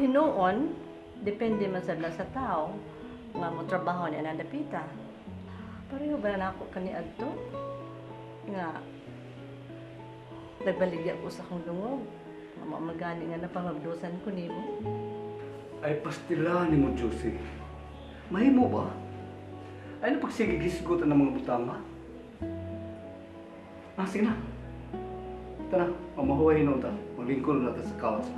hinuon, depende man sad lang sa tao nga mo trabaho ni anandapita. Pareho ba na ako kani adto? Nga nagbaligya ko sa akong dungog. Nga mamagani nga napamabdusan ko nimo. Ay, pastila ni mo, Josie. Mahimo ba? Ay, napagsigigisgutan ng mga butanga? Ah, sige na. Tara, mamahuay na ta. Maglingkol na ta sa kawas.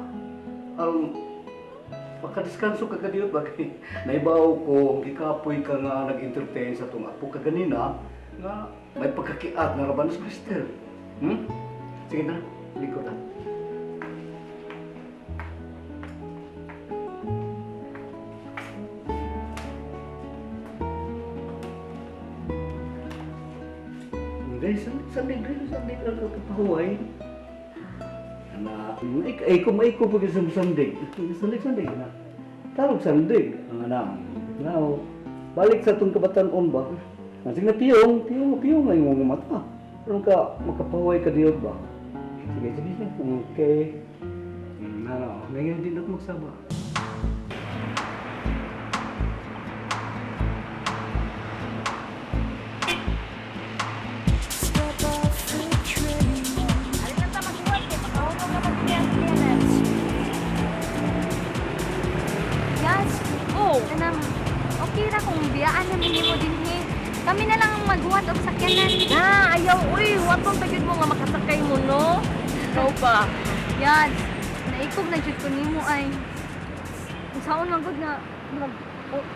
Pagkadiskanso ka kadiyot ba kay naibaw ko, gikapoy ka nga nag-entertain sa itong apo ka ganina nga may pagkakiat na rabanos Krister. Sige na, lingkod na. Sandig ang kapahuay. Ay, kumaiko pa ka sa sandig. Sandig na. Tarog sandig. Ang anak. Now, balik sa itong kabatan-on ba? Sige na, piyong ay mong mata. Parang ka, makapahuay ka diyo ba? Sige. Okay. Ngayon din ako magsaba. Okay ra kung biyaan namin mo din eh. Kami na lang ang maghuwat og sakyanan. Ayaw, watong tagid mo nga makasakay mo, no? Ikaw ba? Yan. Naikog na jud ko nimo ay. Kung saon man gud nga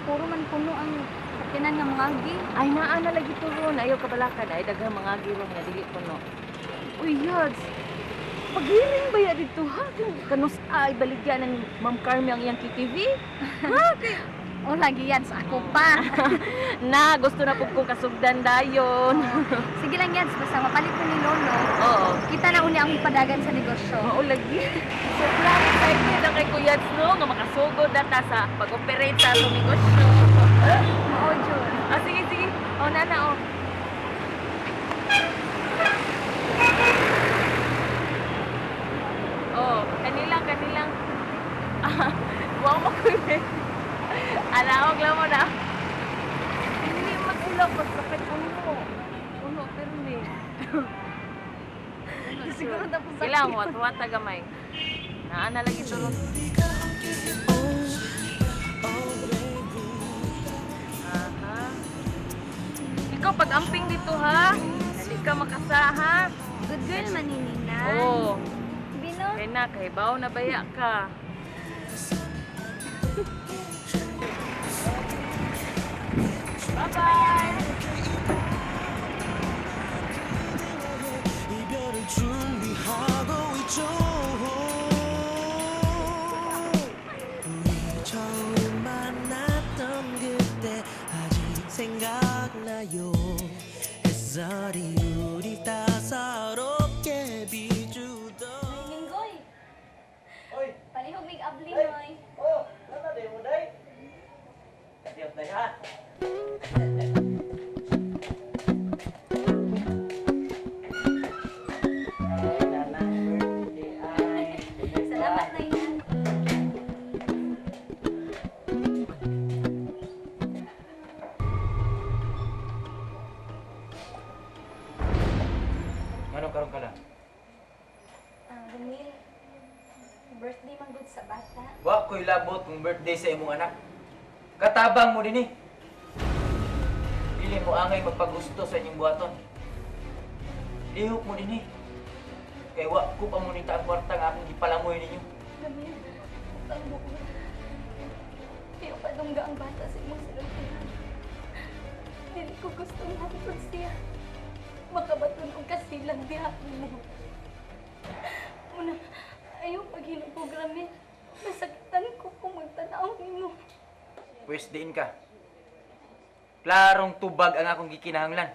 puro man puno ang sakyanan nga mga agi. Ay, naa na lagi turon. Ayaw kabalakan. Ay, daghang mga giro nga dili ko, no? Uy, Yads. Pag-hearing ba yan dito, ha? Kanus ay baligyan ng Ma'am Carmi ang iyang KTV? Ha? O lagi yan sa ako pa. Na, gusto na po kong kasugdan dayon. Sige lang yan, basta mapalit ko ni Lolo. Oo. Kita na uni ang ipadagan sa negosyo. Oo, lagi. Sobrang excited ang kay Kuya no? Nga makasugod na ta sa pag-operate sa atong negosyo. Oo, Jun. Sige. Nana, kanilang. Wow, makulit. Alawag lang mo na. Hindi mag-ulang pagkapit uno, pero hindi. Siguro tapos sa Ilang, wat gamay. Naana lagi tulog. Aha. Ikaw, pag-amping dito, ha? Hindi ka makasahat. Good girl, maninina. Oo. Bino? Kaya na, kahibaw na baya ka. Bye-bye! 이별을 준비하고 있죠. 우리 처음 만났던 그때 아직 생각나요. 햇살이 우리 따사롭게 비추던. Minggoy! Oy! Palihog mig abli, noy. Oh! Ano na mo day? Kadiyot na yan. Salamat na yan. Manong karon ka lang? Ramil, birthday man good sa bata. Wa ko'y labot kung birthday sa imong anak. Katabang mo din eh. Dili mo angay magpagusto sa inyong buhaton. Lihok mo din eh. Kay wa ko pa mo nita ang kwarta nga akong gipalamoy ninyo. Ramil, ang buo. Ayaw padungga ang bata sa imong sinutunan. Dili ko gusto nga siya. Makabaton kong kasilang diha mo. Una, ayaw paghinupog, Ramil. Nasakitan ko kung magtanaw mo. Pwes diin ka. Klarong tubag ang akong gikinahanglan.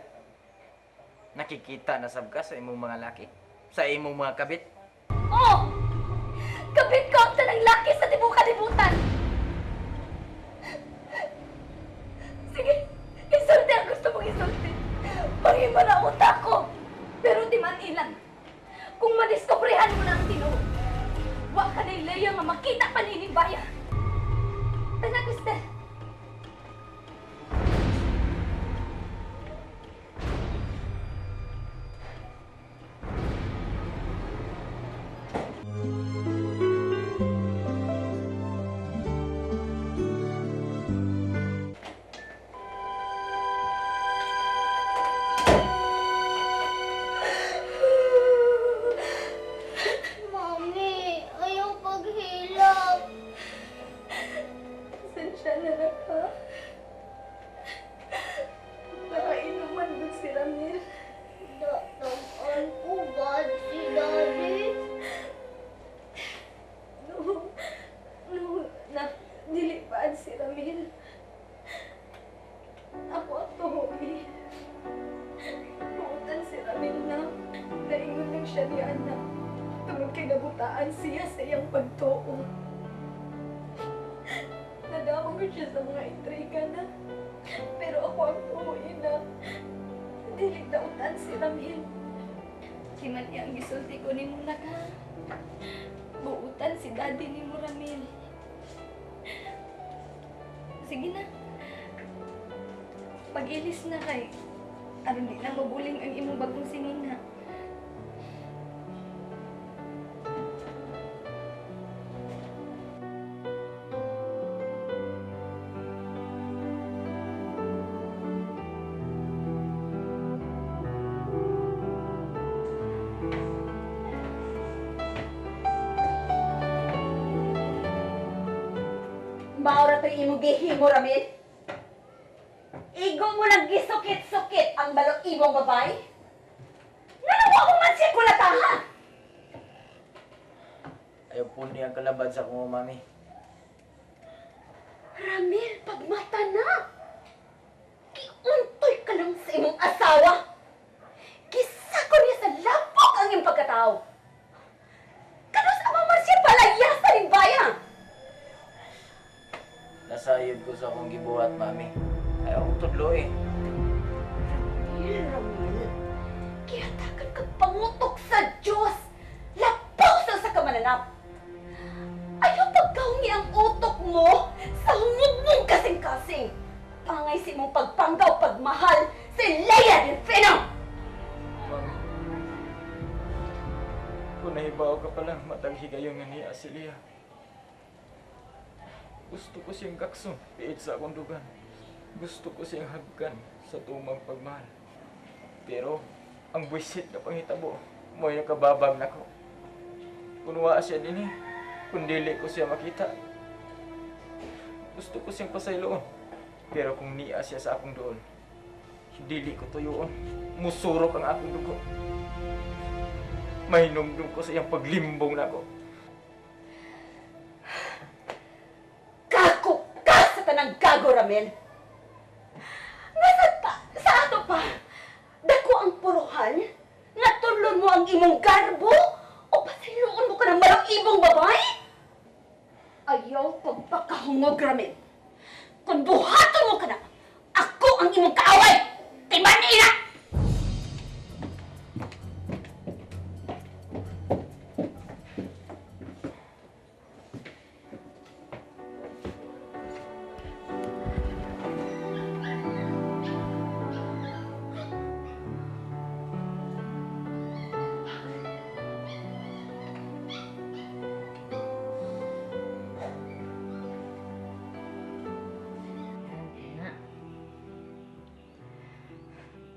Nakikita na sab ka sa imong mga laki, sa imong mga kabit. Oh! Kabit ko ang tanang laki sa tibuka-libutan! Sige, isulti ang gusto mong isulti. Mangiba na utak ko. Pero di man ilan. Kung madiskobrehan mo na ang tinuod, wa Wa ka na Leia nga makita pa ni Baya. Tana, Cristel. Mami, ayaw paghilap. Sensya na na ka. Nakainuman doon si Ramil. Dataan ko ba si Daddy? No, dilipad si Ramil. Ako ang tuhoy. Puutan si Ramil na. Naingon lang siya ni anak. Tungod kay nabutaan siya sa iyang pagtuo. Nadamog siya sa mga intriga na. Pero ako ang tuhoy na. Dili dautan si Ramil. Kiman iyang gisulti ko ni mo na ka. Buutan si daddy ni mo, Ramil. Sige na. Pag-ilis na kay. Aron di na mabuling ang imong bagong sinina. Maura to imo gihimo Ramil. Igo mo naggisukit-sukit ang balong ibong babae. Nanawa mo man siya kulataha. Ayaw po niyang kalabad sa kong mami. Ramil, pagmata na. Kiuntoy ka lang sa imong asawa. Kisako niya sa lapok ang iyong pagkatao. Kanos ang man siya palayasan ng bayan. Nasayod ko sa akong gibuhat, mami. Ayaw ko tudlo eh. Ramil, kaya takad ka pangutok sa Diyos. Lapaw sa kamananap. Ayaw pagkaungi ang utok mo sa hungog mong kasing-kasing. Pangay si mong pagpanggaw pagmahal si Leia Delfino. Mami. Kung nahibaw ka palang matang higayon nga niya si Leah. Gusto ko siyang kakson, piit sa akong dugan. Gusto ko siyang hagkan sa tumang pagmahal. Pero, ang buwisit na panghitabo, mo yung kababag na ko. Kung waa siya din kung dili ko siya makita. Gusto ko siyang pasayloon. Pero kung niya siya sa akong doon, dili ko tuyoon. Musurok ang akong dugo. Mahinumdum ko sa iyang paglimbong na ko. Kako ka sa tanang gago, Ramil. Nasad pa, sa ato pa, dako ang puruhan, natulon mo ang imong garbo, o pasiluon mo ka ng malang ibong babae? Ayaw pagpakahungog, Ramil. Kung buhaton mo ka na, ako ang imong kaaway! Timan ina!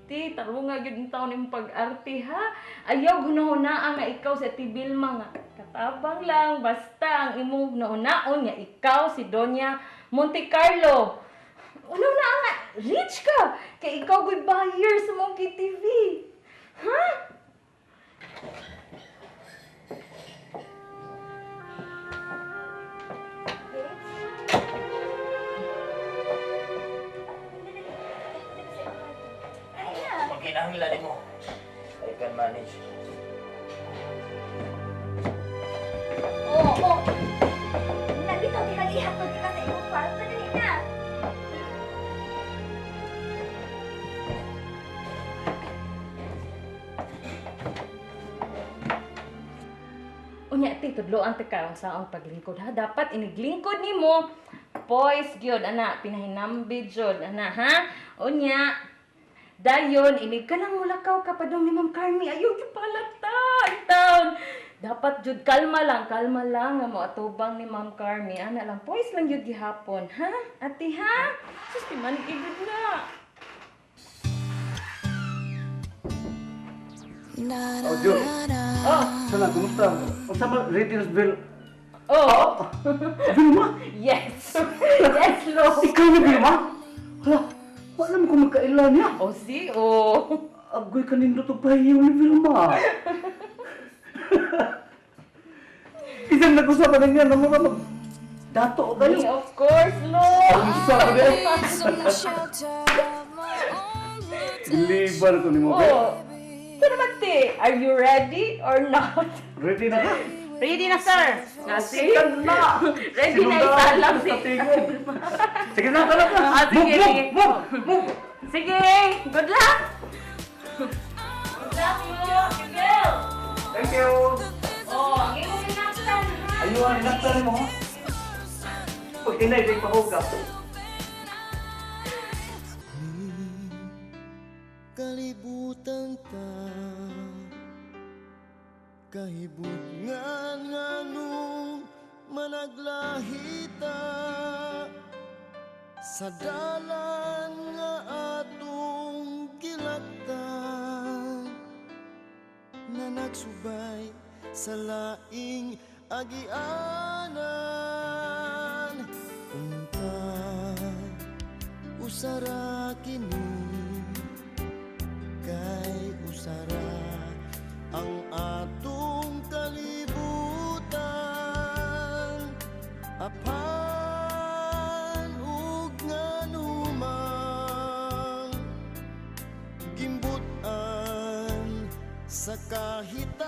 Ti, taro nga yun ang taon yung pag-arte, ha? Ayaw gunahunaan nga ikaw sa Tibilma nga. Katabang lang, basta ang imong nahunaon nga ikaw si Doña Monte Carlo. Ano na nga, rich ka! Kaya ikaw ko'y buyer sa Monkey TV. Ha? Pag kinahanglan mo, I can manage. Oo. Nabitaw di kang ihapon ka sa imong kwarto dali na. Unya ti tudloan ti ka sa ang paglingkod ha. Dapat iniglingkod nimo. Poise gyud ana, pinahinambi jud ana ha. Unya dayon inig ka nang mulakaw ka padong ni Ma'am Carmi. Ayaw gyud palata in town. Dapat jud kalma lang nga mo atubang ni Ma'am Carmi. Ana lang poise lang jud gihapon ha. Ati ha. Sus ti man igud na. Oh, Jun. Oh, Sana, kumusta? Ang sama, ready na sa Vil. oh. Vilma? Yes. Yes, Lo. Ikaw na, Vilma? Hala, wala mo kung magkailan niya. Oh, si, oh. Agoy ka nindo to pahiyaw ni Vilma. Isang nag-usapan na niya na mga dato kayo. Of course, Lo. Kumusta ka din? Deliver ko ni mo, Vil. Oh. Pero mati, are you ready or not? Ready na ka? Ready na, sir. Nasi? Sikan na. Ready na isalang si... Sige na, kalap na. Ah, sige, sige. Move. Sige, good luck. Good luck, Lo. Sige. Thank you. Oh, ang iyong inaktan. Ayun, inaktan mo. Pag inay, di pa huga. Kalibutan ta kahibut nganong managlahita sa dalan nga atong gilaktan na nagsubay sa laing agianan unta usara kini kay usara ang atong kalibutan apan ug nganumang gimbutan sa kahita